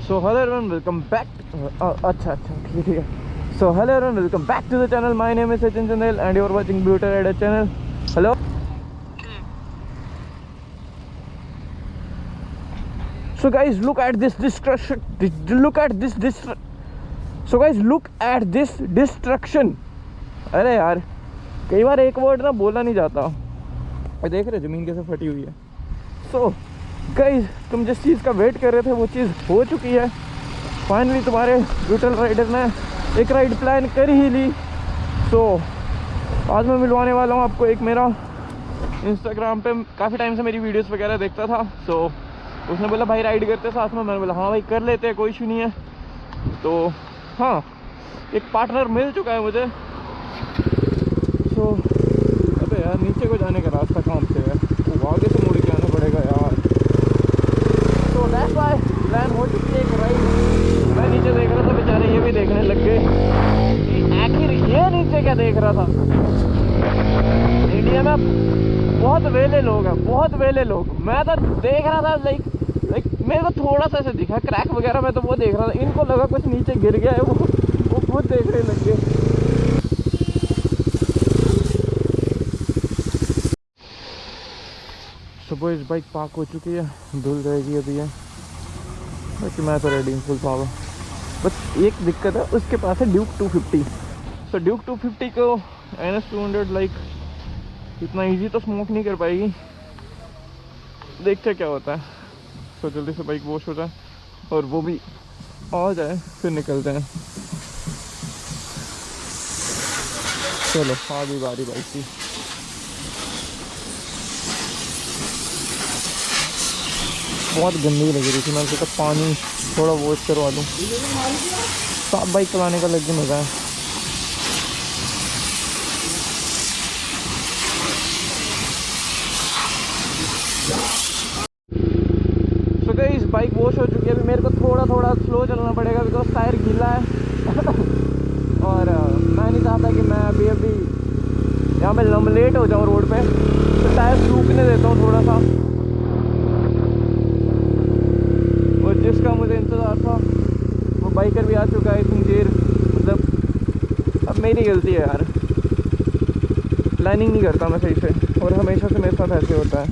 So hello everyone, welcome back. अच्छा ठीक है. So hello everyone, welcome back to the channel. My name is Sachin Chandel and you are watching Beauty Rider channel. Hello. So guys, look at this destruction. Look at this So guys, look at this destruction. अरे यार, कई बार एक word ना बोला नहीं जाता. देख रहे जमीन कैसे फटी हुई है. So गाइस, तुम जिस चीज़ का वेट कर रहे थे वो चीज़ हो चुकी है. फाइनली तुम्हारे ब्रूटल राइडर ने एक राइड प्लान कर ही ली. सो आज मैं मिलवाने वाला हूँ आपको. एक मेरा इंस्टाग्राम पे काफ़ी टाइम से मेरी वीडियोस वगैरह देखता था. सो उसने बोला भाई राइड करते साथ में. मैंने बोला हाँ भाई कर लेते हैं, कोई इशू नहीं है. तो हाँ, एक पार्टनर मिल चुका है मुझे. सो अबे यार, नीचे को जाने का रास्ता कहाँ से है? वो आगे से मुड़ के आना पड़ेगा यार. तो दैट्स व्हाई प्लान हो चुकी है एक राइड. मैं नीचे देख रहा था, बेचारे ये भी देखने लग गए कि आखिर ये नीचे क्या देख रहा था. इंडिया में बहुत वेले लोग हैं, बहुत वेले लोग. मैं तो देख रहा था लाइक मेरे को थोड़ा सा ऐसे दिखा क्रैक वगैरह. मैं तो वो देख रहा था, इनको लगा कुछ नीचे गिर गया है. वो खुद देखने लग गए. सुबह इस बाइक पार्क हो चुकी है, धुल जाएगी अभी है. बाकी मैं तो रेडी फुल पावर. बस एक दिक्कत है, उसके पास है ड्यूक 250. तो ड्यूक 250 को NS 200 लाइक इतना इजी तो स्मोक नहीं कर पाएगी. देखते क्या होता है. तो जल्दी से बाइक वॉश हो जाए और वो भी आ जाए, फिर निकलते हैं. चलो आ गई बारी बाइक की. बहुत गंदी लग रही थी. मैंने सोचा पानी थोड़ा वॉश करवा लूँ. साफ बाइक चलाने का लग मज़ा है. सो गाइस, बाइक वॉश हो चुकी है. अभी मेरे को थोड़ा स्लो चलना पड़ेगा बिकॉज टायर गीला है. और मैं नहीं चाहता कि मैं अभी यहाँ पे लेट हो जाऊँ रोड पे. तो टायर सूखने देता हूँ थोड़ा सा. और जिसका मुझे इंतज़ार था वो बाइकर भी आ चुका है इतनी देर. मतलब अब मेरी गलती है यार, प्लानिंग नहीं करता मैं सही से, और हमेशा से मेरे साथ ऐसे होता है.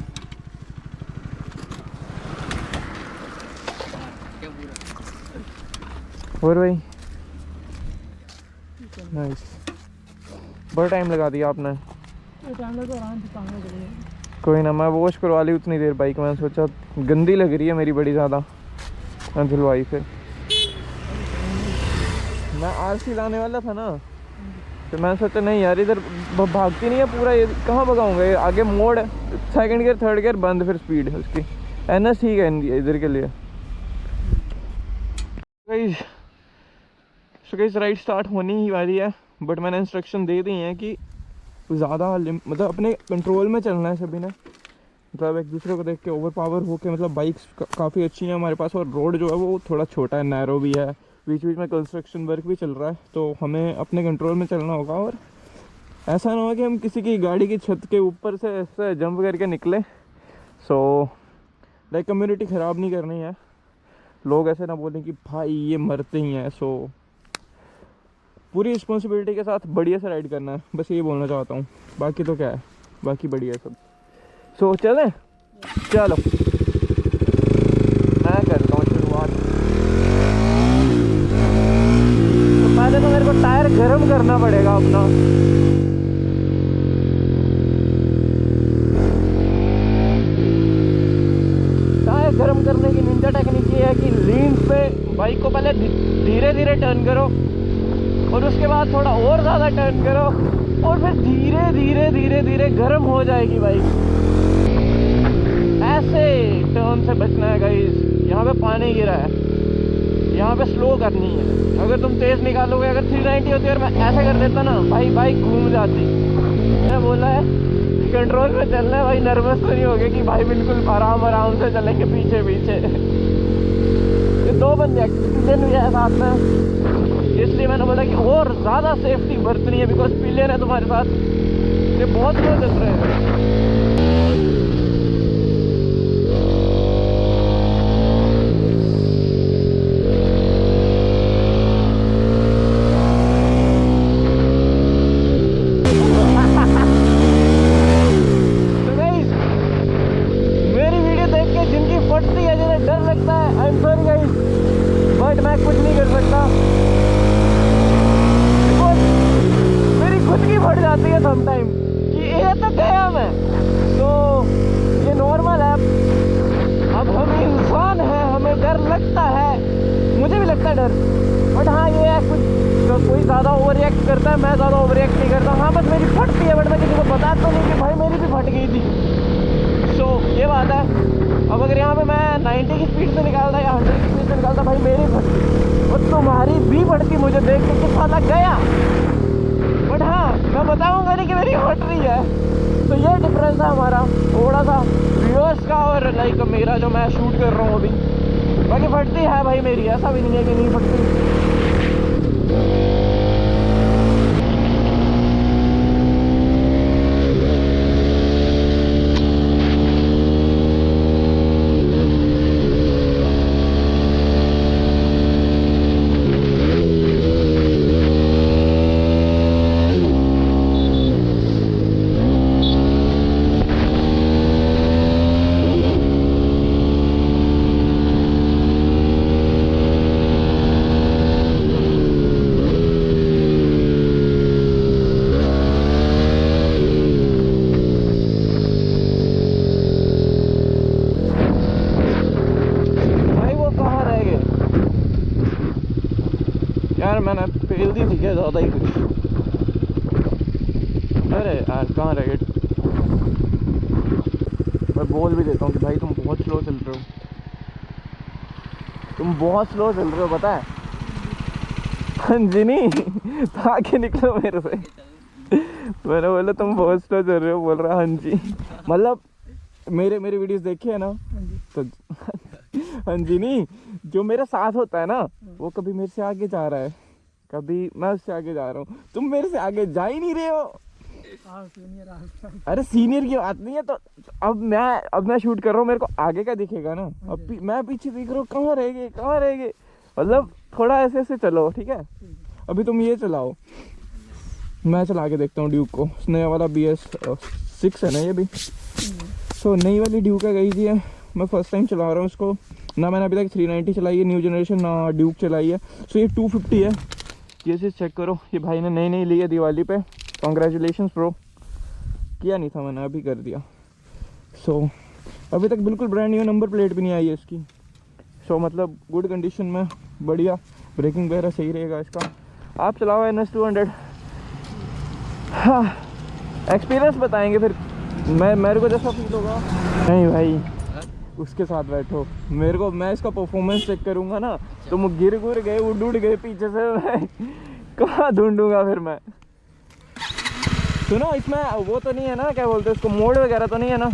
और भाई नाइस. बड़ा टाइम लगा दिया आपने. कोई ना, मैं वॉश करवा ली उतनी देर बाइक. मैंने सोचा गंदी लग रही है मेरी बड़ी ज़्यादा, मैं धुलवाई. फिर मैं RC लाने वाला था ना, तो मैंने सोचा नहीं यार इधर भागती नहीं है पूरा. ये कहाँ भगाऊंगा? ये आगे मोड़, सेकंड गियर थर्ड गियर बंद, फिर स्पीड उसकी. NS ठीक है इधर के लिए. गाइस राइड स्टार्ट होनी ही वाली है. बट मैंने इंस्ट्रक्शन दे दी हैं कि ज़्यादा मतलब अपने कंट्रोल में चलना है सभी ने. मतलब एक दूसरे को देख के ओवर पावर हो के. मतलब बाइक्स काफ़ी अच्छी हैं हमारे पास, और रोड जो है वो थोड़ा छोटा है, नैरो भी है. बीच बीच में कंस्ट्रक्शन वर्क भी चल रहा है, तो हमें अपने कंट्रोल में चलना होगा. और ऐसा ना हो कि हम किसी की गाड़ी की छत के ऊपर से ऐसे जंप करके निकले. सो लाइक कम्युनिटी ख़राब नहीं करनी है. लोग ऐसे ना बोलें कि भाई ये मरते ही हैं. सो पूरी रिस्पॉन्सिबिलिटी के साथ बढ़िया से राइड करना है, बस ये बोलना चाहता हूँ. बाकी तो क्या है, बाकी बढ़िया है सब. सो चलें, चलो मैं करता हूँ शुरुआत. तो पहले तो मेरे को टायर गर्म करना पड़ेगा अपना. टायर गर्म करने की निंजा टेक्निक ये है कि लीन पे बाइक को पहले धीरे धीरे टर्न करो, और उसके बाद थोड़ा और ज़्यादा टर्न करो, और फिर धीरे धीरे धीरे धीरे गर्म हो जाएगी बाइक. ऐसे टर्न से बचना है गाइस. यहाँ पे पानी गिरा है, यहाँ पे स्लो करनी है. अगर तुम तेज़ निकालोगे, अगर 390 होती है और मैं ऐसे कर देता ना भाई, बाइक घूम जाती. मैंने बोला है कंट्रोल में चलना है भाई. नर्वस तो नहीं होगे कि भाई बिल्कुल आराम से चलेंगे पीछे पीछे. ये 2 बंदे एक्सीडेंट भी है साथ में, इसलिए मैंने बोला कि और ज़्यादा सेफ्टी बरतनी है. बिकॉज पिलियन है तुम्हारे साथ, ये बहुत स्लो चल रहे हैं. लगता है, I am sorry guys, but मैं कुछ नहीं कर सकता। मेरी खुद की फट जाती है सम टाइम कि ये तो गया मैं, तो ये नॉर्मल है। अब हम इंसान हैं, हमें डर लगता है, मुझे भी लगता है डर, बट हाँ ये है कुछ तो कोई ज़्यादा ओवर रिएक्ट करता है, मैं ज़्यादा ओवर रिएक्ट नहीं करता। हाँ बस मेरी फटती है, बट मैं किसी को बता तो नहीं कि भाई मेरी भी फट गई थी। सो ये बात है। अब अगर यहाँ पे मैं 90 की स्पीड से निकालता या 100 की स्पीड से निकालता, भाई मेरी फटती और तुम्हारी भी फटती, मुझे देख के कितना लग गया। बट हाँ मैं बताऊँगा नहीं कि मेरी फट रही है। तो ये डिफरेंस है हमारा थोड़ा सा व्यूअर्स का और लाइक मेरा जो मैं शूट कर रहा हूँ अभी। बाकी फटती है भाई मेरी, ऐसा भी नहीं है कि नहीं फटती। यार मैंने फेल दी थी क्या ज़्यादा ही कुछ? अरे यार कहाँ रह गए? मैं बोल भी देता हूँ कि भाई तुम बहुत स्लो चल रहे हो, तुम बहुत स्लो चल रहे हो पता है। हाँ जी नहीं तो आगे निकलो मेरे से। मैंने बोला तुम बहुत स्लो चल रहे हो, बोल रहा हाँ जी। मतलब मेरे वीडियोस देखे है ना, तो हाँ जी नहीं, जो मेरे साथ होता है ना वो कभी मेरे से आगे जा रहा है, कभी मैं उससे आगे जा रहा हूँ। तुम मेरे से आगे जा ही नहीं रहे हो। अरे सीनियर की बात नहीं है, तो अब मैं शूट कर रहा हूँ, मेरे को आगे का दिखेगा ना। अब मैं पीछे देख रहा हूँ, कहाँ रह गए। मतलब थोड़ा ऐसे ऐसे चलो, ठीक है। अभी तुम ये चलाओ, मैं चला के देखता हूँ ड्यूक को। नया वाला BS6 है ना ये भी। तो नई वाली ड्यूक है गई थी है, मैं फर्स्ट टाइम चला रहा हूँ इसको ना। मैंने अभी तक 390 चलाई है न्यू जनरेशन, ना ड्यूक चलाई है। सो ये 250 है। ये चीज़ चेक करो, ये भाई ने नई ली है दिवाली पे। Congratulations bro. किया नहीं था मैंने, अभी कर दिया। सो अभी तक बिल्कुल ब्रांड न्यू, नंबर प्लेट भी नहीं आई है इसकी। सो मतलब गुड कंडीशन में, बढ़िया। ब्रेकिंग वगैरह सही रहेगा इसका। आप चलाओ NS 200। हाँ एक्सपीरियंस बताएंगे फिर मेरे को जैसा फील होगा। नहीं भाई उसके साथ बैठो, मैं इसका परफॉर्मेंस चेक करूंगा ना। तुम गिर गए, उड़ गए पीछे से, मैं कहाँ ढूंढूंगा फिर मैं। सुनो इसमें वो तो नहीं है ना, क्या बोलते हैं उसको, मोड वगैरह तो नहीं है ना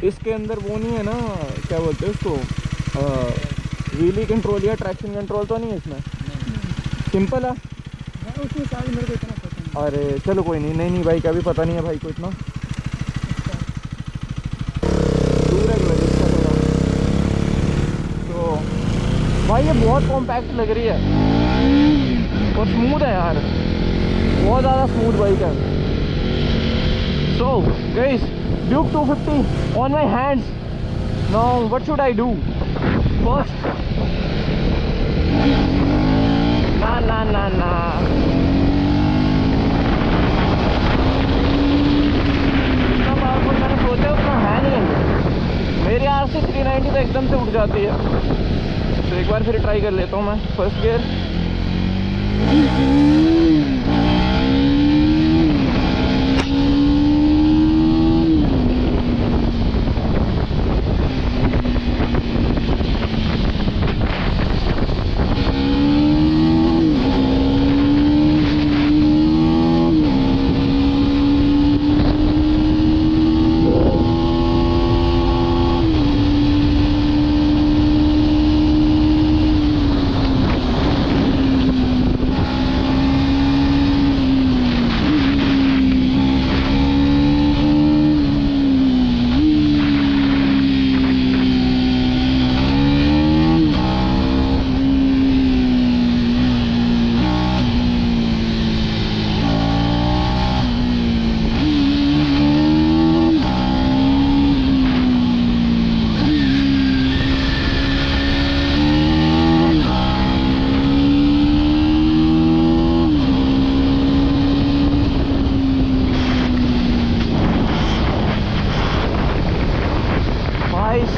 इसके अंदर? वो नहीं है ना, क्या बोलते हैं उसको, व्हीली कंट्रोल या ट्रैक्शन कंट्रोल तो नहीं है इसमें? सिंपल है। अरे चलो कोई नहीं भाई, का भी पता नहीं है भाई को इतना। दूर है तो भाई ये बहुत कॉम्पैक्ट लग रही है और स्मूथ है यार, बहुत ज़्यादा स्मूथ बाइक है। So guys, Duke 250 on my hands. Now what should I do? First, ना इतना पावरफुल मैंने सोचा उतना है नहीं है। मेरी RC 390 तो एकदम से उठ जाती है। तो एक बार फिर ट्राई कर लेता हूँ मैं फर्स्ट गियर।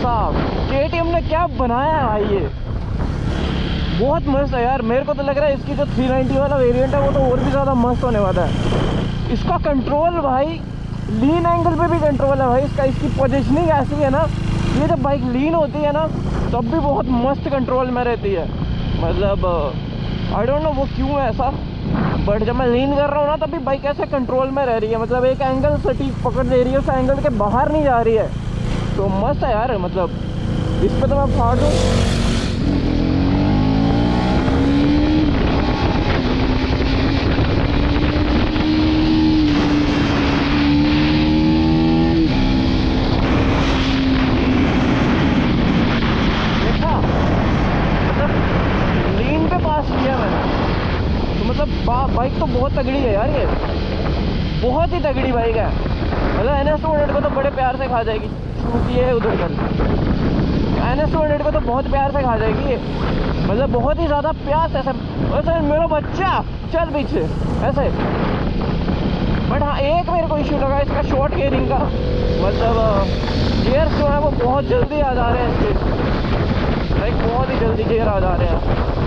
साहब KTM ने क्या बनाया है भाई, ये बहुत मस्त है यार। मेरे को तो लग रहा है इसकी जो 390 वाला वेरिएंट है वो तो और भी ज़्यादा मस्त होने वाला है। इसका कंट्रोल भाई लीन एंगल पे भी कंट्रोल है भाई इसका। इसकी पोजीशनिंग ऐसी है ना, ये जब बाइक लीन होती है ना तब भी बहुत मस्त कंट्रोल में रहती है। मतलब आई डोंट नो वो क्यों है ऐसा, बट जब मैं लीन कर रहा हूँ ना तभी बाइक ऐसे कंट्रोल में रह रही है। मतलब एक एंगल सटीक पकड़ ले रही है, उस एंगल के बाहर नहीं जा रही है। तो मस्त है यार। मतलब इस पर तो मैं फाड़ दूँ। बाइक तो बहुत तगड़ी है यार, ये बहुत ही तगड़ी बाइक है। मतलब NS200 को तो बड़े प्यार से खा जाएगी। क्योंकि ये उधर चल NS200 को तो बहुत प्यार से खा जाएगी ये। मतलब बहुत ही ज़्यादा प्यास ऐसे वैसे मेरा बच्चा चल पीछे ऐसे। बट हाँ एक मेरे को इश्यू लगा इसका शॉर्ट गियरिंग का। मतलब गियर्स जो है वो बहुत जल्दी आ जा रहे हैं इसके, लाइक बहुत ही जल्दी गियर आ जा रहे हैं।